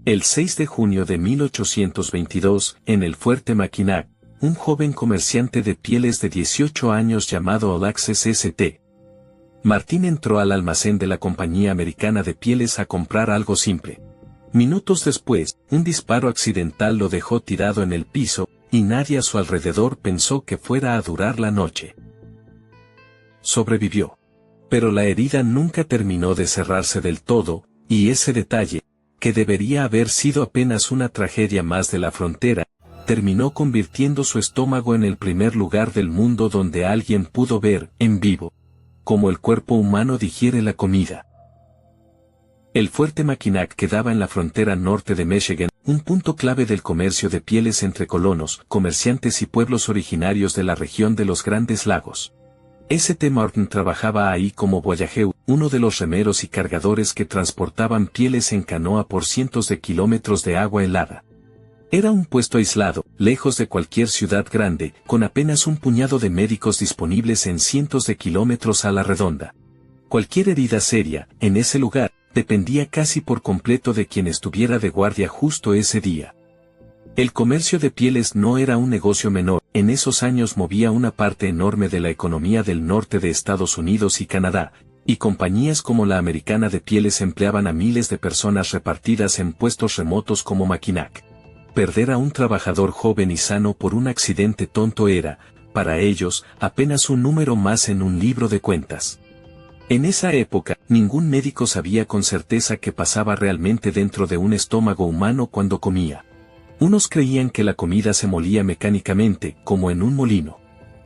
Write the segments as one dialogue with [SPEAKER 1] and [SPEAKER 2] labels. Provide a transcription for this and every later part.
[SPEAKER 1] El 6 de junio de 1822, en el fuerte Mackinac, un joven comerciante de pieles de 18 años llamado Alexis St. Martin entró al almacén de la compañía americana de pieles a comprar algo simple. Minutos después, un disparo accidental lo dejó tirado en el piso, y nadie a su alrededor pensó que fuera a durar la noche. Sobrevivió. Pero la herida nunca terminó de cerrarse del todo, y ese detalle, que debería haber sido apenas una tragedia más de la frontera, terminó convirtiendo su estómago en el primer lugar del mundo donde alguien pudo ver, en vivo, cómo el cuerpo humano digiere la comida. El fuerte Mackinac quedaba en la frontera norte de Michigan, un punto clave del comercio de pieles entre colonos, comerciantes y pueblos originarios de la región de los Grandes Lagos. St. Martin trabajaba ahí como voyageur, uno de los remeros y cargadores que transportaban pieles en canoa por cientos de kilómetros de agua helada. Era un puesto aislado, lejos de cualquier ciudad grande, con apenas un puñado de médicos disponibles en cientos de kilómetros a la redonda. Cualquier herida seria, en ese lugar, dependía casi por completo de quien estuviera de guardia justo ese día. El comercio de pieles no era un negocio menor, en esos años movía una parte enorme de la economía del norte de Estados Unidos y Canadá, y compañías como la americana de pieles empleaban a miles de personas repartidas en puestos remotos como Mackinac. Perder a un trabajador joven y sano por un accidente tonto era, para ellos, apenas un número más en un libro de cuentas. En esa época, ningún médico sabía con certeza qué pasaba realmente dentro de un estómago humano cuando comía. Unos creían que la comida se molía mecánicamente, como en un molino.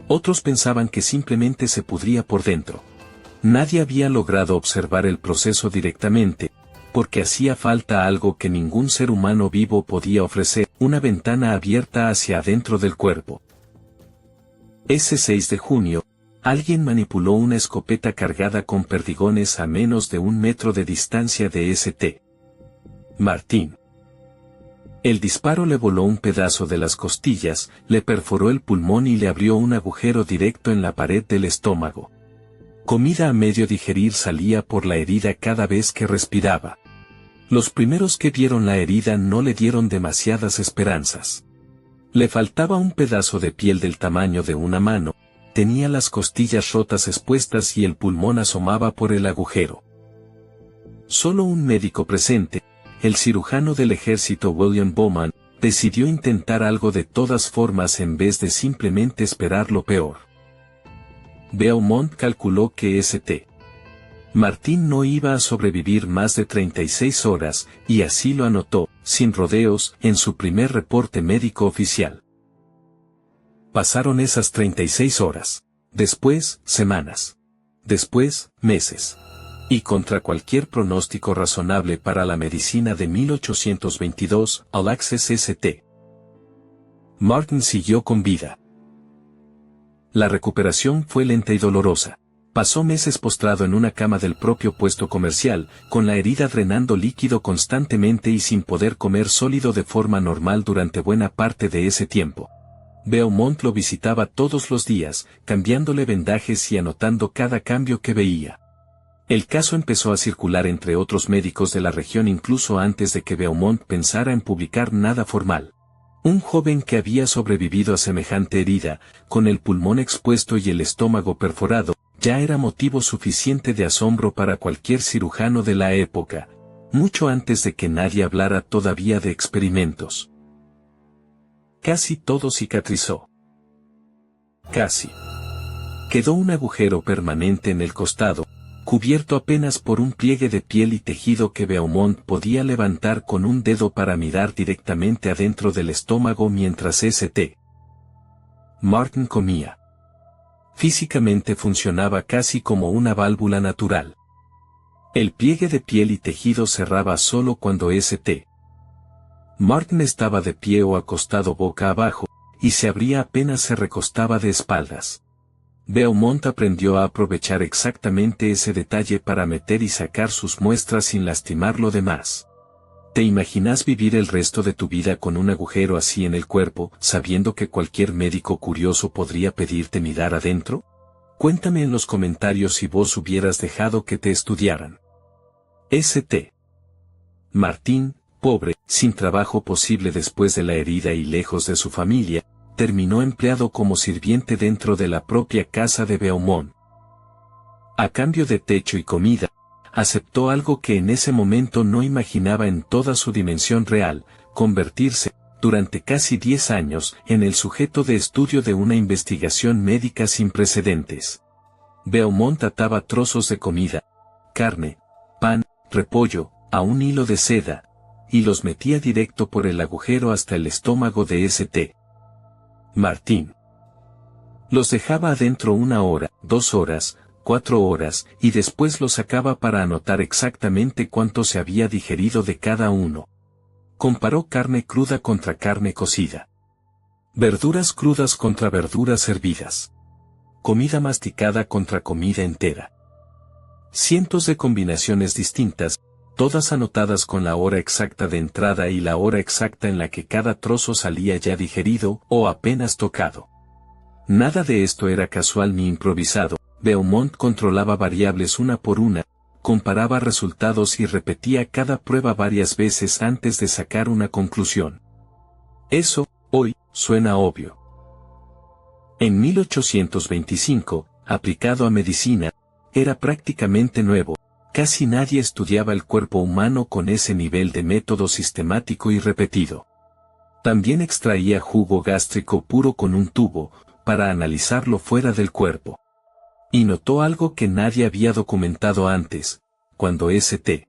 [SPEAKER 1] Otros pensaban que simplemente se pudría por dentro. Nadie había logrado observar el proceso directamente, porque hacía falta algo que ningún ser humano vivo podía ofrecer, una ventana abierta hacia adentro del cuerpo. Ese 6 de junio, alguien manipuló una escopeta cargada con perdigones a menos de 1 metro de distancia de St. Martin. El disparo le voló un pedazo de las costillas, le perforó el pulmón y le abrió un agujero directo en la pared del estómago. Comida a medio digerir salía por la herida cada vez que respiraba. Los primeros que vieron la herida no le dieron demasiadas esperanzas. Le faltaba un pedazo de piel del tamaño de una mano, tenía las costillas rotas expuestas y el pulmón asomaba por el agujero. Solo un médico presente, el cirujano del ejército William Bowman, decidió intentar algo de todas formas en vez de simplemente esperar lo peor. Beaumont calculó que St. Martin no iba a sobrevivir más de 36 horas, y así lo anotó, sin rodeos, en su primer reporte médico oficial. Pasaron esas 36 horas. Después, semanas. Después, meses. Y contra cualquier pronóstico razonable para la medicina de 1822, Alexis St. Martin siguió con vida. La recuperación fue lenta y dolorosa. Pasó meses postrado en una cama del propio puesto comercial, con la herida drenando líquido constantemente y sin poder comer sólido de forma normal durante buena parte de ese tiempo. Beaumont lo visitaba todos los días, cambiándole vendajes y anotando cada cambio que veía. El caso empezó a circular entre otros médicos de la región incluso antes de que Beaumont pensara en publicar nada formal. Un joven que había sobrevivido a semejante herida, con el pulmón expuesto y el estómago perforado, ya era motivo suficiente de asombro para cualquier cirujano de la época, mucho antes de que nadie hablara todavía de experimentos. Casi todo cicatrizó. Casi. Quedó un agujero permanente en el costado, cubierto apenas por un pliegue de piel y tejido que Beaumont podía levantar con un dedo para mirar directamente adentro del estómago mientras St. Martin comía. Físicamente funcionaba casi como una válvula natural. El pliegue de piel y tejido cerraba solo cuando St. Martin estaba de pie o acostado boca abajo, y se abría apenas se recostaba de espaldas. Beaumont aprendió a aprovechar exactamente ese detalle para meter y sacar sus muestras sin lastimarlo de más. ¿Te imaginas vivir el resto de tu vida con un agujero así en el cuerpo, sabiendo que cualquier médico curioso podría pedirte mirar adentro? Cuéntame en los comentarios si vos hubieras dejado que te estudiaran. St. Martin pobre, sin trabajo posible después de la herida y lejos de su familia, terminó empleado como sirviente dentro de la propia casa de Beaumont. A cambio de techo y comida, aceptó algo que en ese momento no imaginaba en toda su dimensión real: convertirse, durante casi 10 años, en el sujeto de estudio de una investigación médica sin precedentes. Beaumont ataba trozos de comida, carne, pan, repollo, a un hilo de seda, y los metía directo por el agujero hasta el estómago de St. Martin. Los dejaba adentro 1 hora, 2 horas, 4 horas, y después los sacaba para anotar exactamente cuánto se había digerido de cada uno. Comparó carne cruda contra carne cocida. Verduras crudas contra verduras hervidas. Comida masticada contra comida entera. Cientos de combinaciones distintas, todas anotadas con la hora exacta de entrada y la hora exacta en la que cada trozo salía ya digerido o apenas tocado. Nada de esto era casual ni improvisado. Beaumont controlaba variables una por una, comparaba resultados y repetía cada prueba varias veces antes de sacar una conclusión. Eso, hoy, suena obvio. En 1825, aplicado a medicina, era prácticamente nuevo. Casi nadie estudiaba el cuerpo humano con ese nivel de método sistemático y repetido. También extraía jugo gástrico puro con un tubo, para analizarlo fuera del cuerpo. Y notó algo que nadie había documentado antes: cuando St.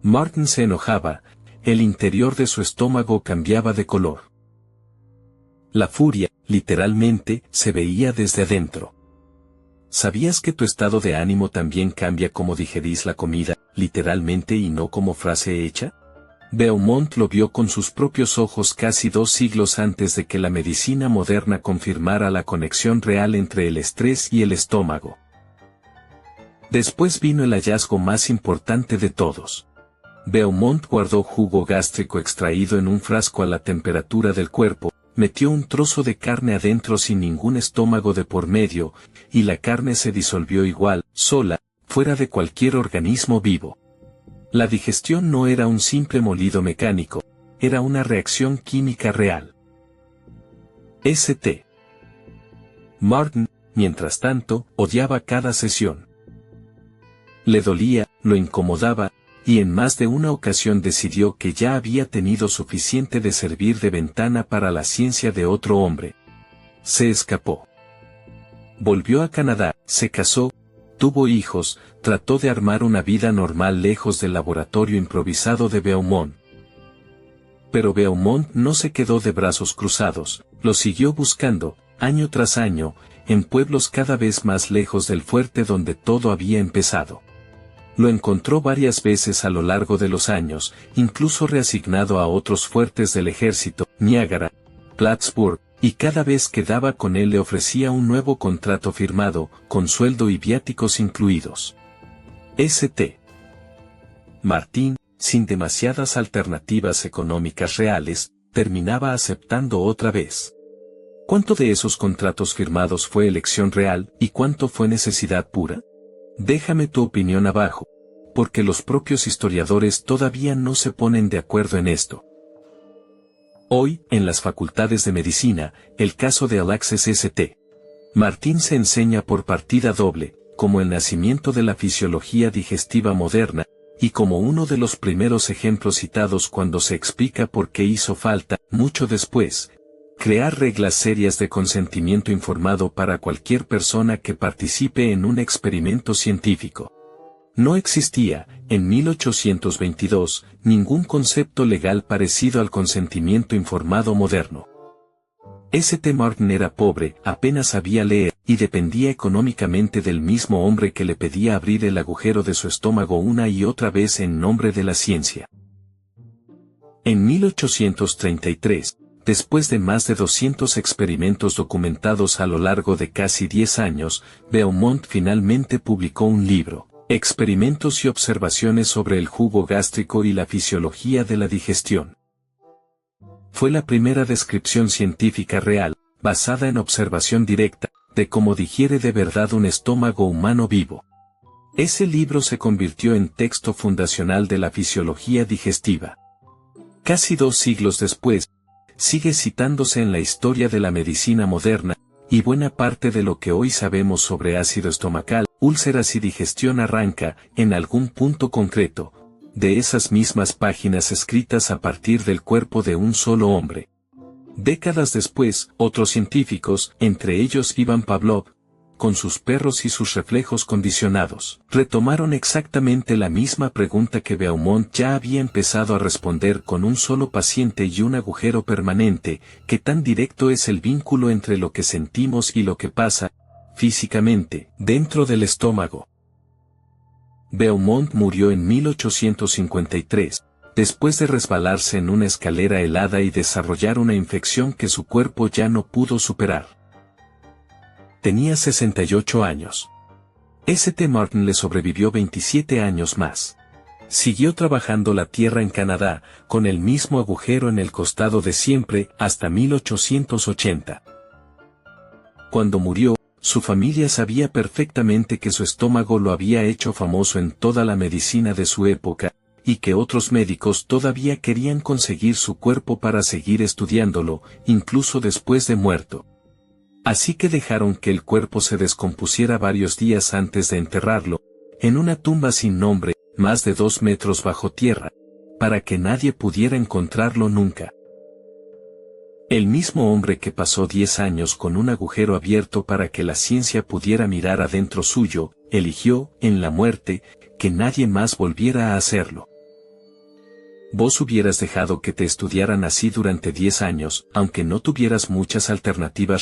[SPEAKER 1] Martin se enojaba, el interior de su estómago cambiaba de color. La furia, literalmente, se veía desde adentro. ¿Sabías que tu estado de ánimo también cambia como digerís la comida, literalmente y no como frase hecha? Beaumont lo vio con sus propios ojos casi 2 siglos antes de que la medicina moderna confirmara la conexión real entre el estrés y el estómago. Después vino el hallazgo más importante de todos. Beaumont guardó jugo gástrico extraído en un frasco a la temperatura del cuerpo, metió un trozo de carne adentro sin ningún estómago de por medio, y la carne se disolvió igual, sola, fuera de cualquier organismo vivo. La digestión no era un simple molido mecánico, era una reacción química real. St. Martin, mientras tanto, odiaba cada sesión. Le dolía, lo incomodaba, y en más de una ocasión decidió que ya había tenido suficiente de servir de ventana para la ciencia de otro hombre. Se escapó. Volvió a Canadá, se casó, tuvo hijos, trató de armar una vida normal lejos del laboratorio improvisado de Beaumont. Pero Beaumont no se quedó de brazos cruzados, lo siguió buscando, año tras año, en pueblos cada vez más lejos del fuerte donde todo había empezado. Lo encontró varias veces a lo largo de los años, incluso reasignado a otros fuertes del ejército, Niágara, Plattsburgh, y cada vez que daba con él le ofrecía un nuevo contrato firmado, con sueldo y viáticos incluidos. St. Martin, sin demasiadas alternativas económicas reales, terminaba aceptando otra vez. ¿Cuánto de esos contratos firmados fue elección real y cuánto fue necesidad pura? Déjame tu opinión abajo, porque los propios historiadores todavía no se ponen de acuerdo en esto. Hoy, en las facultades de medicina, el caso de Alexis St. Martin se enseña por partida doble, como el nacimiento de la fisiología digestiva moderna, y como uno de los primeros ejemplos citados cuando se explica por qué hizo falta, mucho después, crear reglas serias de consentimiento informado para cualquier persona que participe en un experimento científico. No existía, en 1822, ningún concepto legal parecido al consentimiento informado moderno. St. Martin era pobre, apenas sabía leer, y dependía económicamente del mismo hombre que le pedía abrir el agujero de su estómago una y otra vez en nombre de la ciencia. En 1833, después de más de 200 experimentos documentados a lo largo de casi 10 años, Beaumont finalmente publicó un libro, Experimentos y observaciones sobre el jugo gástrico y la fisiología de la digestión. Fue la primera descripción científica real, basada en observación directa, de cómo digiere de verdad un estómago humano vivo. Ese libro se convirtió en texto fundacional de la fisiología digestiva. Casi 2 siglos después, sigue citándose en la historia de la medicina moderna, y buena parte de lo que hoy sabemos sobre ácido estomacal, úlceras y digestión arranca, en algún punto concreto, de esas mismas páginas escritas a partir del cuerpo de un solo hombre. Décadas después, otros científicos, entre ellos Ivan Pavlov, con sus perros y sus reflejos condicionados, retomaron exactamente la misma pregunta que Beaumont ya había empezado a responder con un solo paciente y un agujero permanente, ¿qué tan directo es el vínculo entre lo que sentimos y lo que pasa, físicamente, dentro del estómago? Beaumont murió en 1853, después de resbalarse en una escalera helada y desarrollar una infección que su cuerpo ya no pudo superar. Tenía 68 años. St. Martin le sobrevivió 27 años más. Siguió trabajando la tierra en Canadá, con el mismo agujero en el costado de siempre, hasta 1880. Cuando murió, su familia sabía perfectamente que su estómago lo había hecho famoso en toda la medicina de su época, y que otros médicos todavía querían conseguir su cuerpo para seguir estudiándolo, incluso después de muerto. Así que dejaron que el cuerpo se descompusiera varios días antes de enterrarlo, en una tumba sin nombre, más de 2 metros bajo tierra, para que nadie pudiera encontrarlo nunca. El mismo hombre que pasó 10 años con un agujero abierto para que la ciencia pudiera mirar adentro suyo, eligió, en la muerte, que nadie más volviera a hacerlo. Vos hubieras dejado que te estudiaran así durante 10 años, aunque no tuvieras muchas alternativas